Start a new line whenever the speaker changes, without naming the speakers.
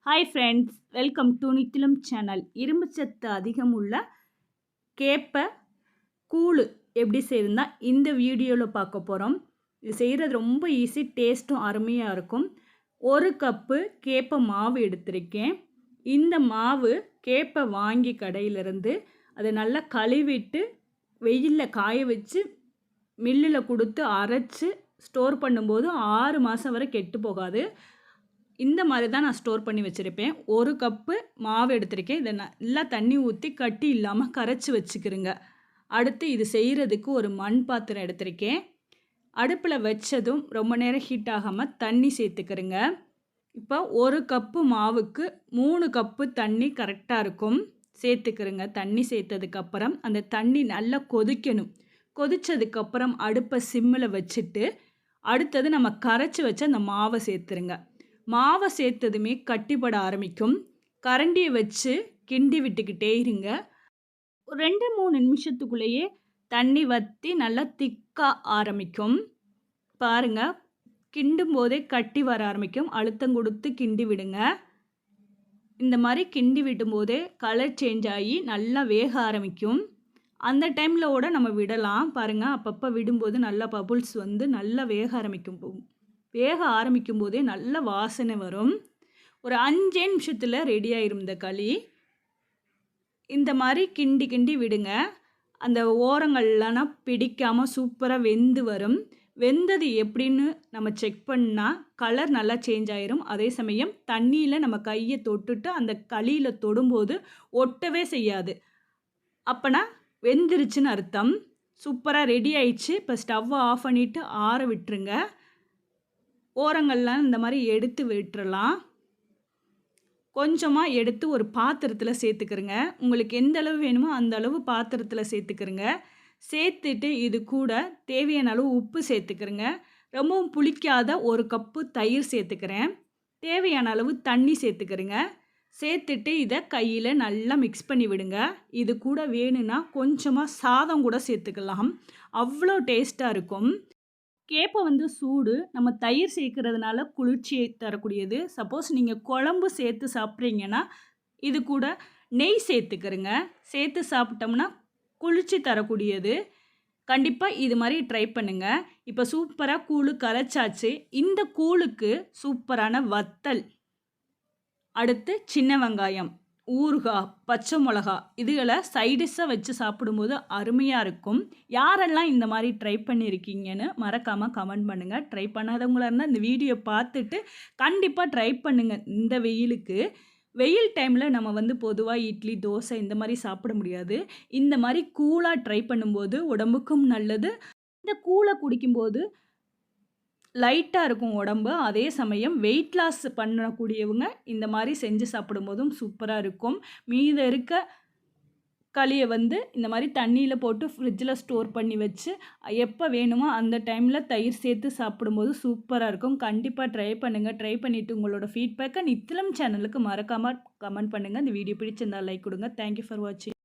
Hi friends, welcome to Nithilam channel. இரும்பு சத்து அதிகம் உள்ள கேப்பை கூழ் எப்படி செய்யுதுன்னா இந்த வீடியோவில் பார்க்க போகிறோம். இது செய்கிறது ரொம்ப ஈஸி, டேஸ்ட்டும் அருமையாக இருக்கும். 1 கப்பு கேப்பை மாவு எடுத்திருக்கேன். இந்த மாவு கேப்பை வாங்கி கடையிலேருந்து அதை நல்லா கழுவிட்டு வெயிலில் காய வச்சு மில்லில் கொடுத்து அரைச்சி ஸ்டோர் பண்ணும்போது 6 மாதம் வரை கெட்டு போகாது. இந்த மாதிரி தான் நான் ஸ்டோர் பண்ணி வச்சுருப்பேன். 1 கப்பு மாவு எடுத்திருக்கேன். இதை நல்லா தண்ணி ஊற்றி கட்டி இல்லாமல் கரைச்சி வச்சுக்கிறேங்க. அடுத்து இது செய்கிறதுக்கு ஒரு மண் பாத்திரம் எடுத்திருக்கேன். அடுப்பில் வச்சதும் ரொம்ப நேரம் ஹீட் ஆகாமல் தண்ணி சேர்த்துக்கிறேங்க. இப்போ 1 கப்பு மாவுக்கு 3 கப்பு தண்ணி கரெக்டாக இருக்கும். சேர்த்துக்கிறேங்க. தண்ணி சேர்த்ததுக்கப்புறம் அந்த தண்ணி நல்லா கொதிக்கணும். கொதித்ததுக்கப்புறம் அடுப்பை சிம்மில் வச்சுட்டு அடுத்தது நம்ம கரைச்சி வச்ச அந்த மாவை சேர்த்துருங்க. மாவை சேர்த்ததுமே கட்டிப்பட ஆரம்பிக்கும். கரண்டியை வச்சு கிண்டி விட்டுக்கிட்டே இருங்க. 2-3 நிமிஷத்துக்குள்ளேயே தண்ணி வற்றி நல்லா திக்காக ஆரம்பிக்கும். பாருங்கள், கிண்டும் போதே கட்டி வர ஆரம்பிக்கும். அழுத்தம் கொடுத்து கிண்டி விடுங்க. இந்த மாதிரி கிண்டி விடும்போதே கலர் சேஞ்ச் ஆகி நல்லா வேக ஆரம்பிக்கும். அந்த டைமில் நம்ம விடலாம். பாருங்கள், அப்பப்போ விடும்போது நல்லா பபுள்ஸ் வந்து நல்லா வேக ஆரம்பிக்கும் போதே நல்ல வாசனை வரும். ஒரு 5 நிமிஷத்தில் ரெடி ஆயிரும் இந்த களி. இந்த மாதிரி கிண்டி கிண்டி விடுங்க. அந்த ஓரங்கள்லாம் பிடிக்காமல் சூப்பராக வெந்து வரும். வெந்தது எப்படின்னு நம்ம செக் பண்ணால் கலர் நல்லா சேஞ்ச் ஆயிரும். அதே சமயம் தண்ணியில் நம்ம கையை தொட்டுட்டு அந்த களியில் தொடும்போது ஒட்டவே செய்யாது. அப்போனா வெந்துருச்சுன்னு அர்த்தம். சூப்பராக ரெடி ஆயிடுச்சு. இப்போ ஸ்டவ்வை ஆஃப் பண்ணிவிட்டு ஆற விட்டுருங்க. ஓரங்கள்லாம் இந்த மாதிரி எடுத்து விட்டுறலாம். கொஞ்சமாக எடுத்து ஒரு பாத்திரத்தில் சேர்த்துக்கிறங்க. உங்களுக்கு எந்த அளவு வேணுமோ அந்த அளவு பாத்திரத்தில் சேர்த்துக்கிறங்க. சேர்த்துட்டு இது கூட தேவையான அளவு உப்பு சேர்த்துக்கிறங்க. ரொம்பவும் புளிக்காத 1 கப்பு தயிர் சேர்த்துக்கிறேன். தேவையான அளவு தண்ணி சேர்த்துக்கிறங்க. சேர்த்துட்டு இதை கையில் நல்லா மிக்ஸ் பண்ணி விடுங்க. இது கூட வேணும்னா கொஞ்சமாக சாதம் கூட சேர்த்துக்கலாம். அவ்வளோ டேஸ்ட்டாக இருக்கும். கேப்பை வந்து சூடு, நம்ம தயிர் சேர்க்கறதுனால குளிர்ச்சியை தரக்கூடியது. சப்போஸ் நீங்கள் குழம்பு சேர்த்து சாப்பிட்றீங்கன்னா இது கூட நெய் சேர்த்துக்கிறங்க. சேர்த்து சாப்பிட்டோம்னா குளிர்ச்சி தரக்கூடியது. கண்டிப்பாக இது மாதிரி ட்ரை பண்ணுங்கள். இப்போ சூப்பராக கூழ் கரைச்சாச்சு. இந்த கூழுக்கு சூப்பரான வத்தல், அடுத்து சின்ன வெங்காயம், ஊறுகாய், பச்சை மிளகா இதுகளை சைடிஷாக வச்சு சாப்பிடும்போது அருமையாக இருக்கும். யாரெல்லாம் இந்த மாதிரி ட்ரை பண்ணியிருக்கீங்கன்னு மறக்காமல் கமெண்ட் பண்ணுங்கள். ட்ரை பண்ணாதவங்களாக இருந்தால் இந்த வீடியோ பார்த்துட்டு கண்டிப்பாக ட்ரை பண்ணுங்கள். இந்த வெயில் டைமில் நம்ம வந்து பொதுவாக இட்லி, தோசை இந்த மாதிரி சாப்பிட முடியாது. இந்த மாதிரி கூலாக ட்ரை பண்ணும்போது உடம்புக்கும் நல்லது. இந்த கூலை குடிக்கும்போது லைட்டாக இருக்கும் உடம்பு. அதே சமயம் வெயிட் லாஸ் பண்ணக்கூடியவங்க இந்த மாதிரி செஞ்சு சாப்பிடும்போதும் சூப்பராக இருக்கும். மீத இருக்க களியை வந்து இந்த மாதிரி தண்ணியில் போட்டு ஃப்ரிட்ஜில் ஸ்டோர் பண்ணி வச்சு எப்போ வேணுமோ அந்த டைமில் தயிர் சேர்த்து சாப்பிடும்போது சூப்பராக இருக்கும். கண்டிப்பாக ட்ரை பண்ணுங்கள். ட்ரை பண்ணிவிட்டு உங்களோட ஃபீட்பேக்கை நித்திலம் சேனலுக்கு மறக்காமல் கமெண்ட் பண்ணுங்கள். இந்த வீடியோ பிடிச்சிருந்தால் லைக் கொடுங்க. தேங்க்யூ ஃபார் வாட்சிங்.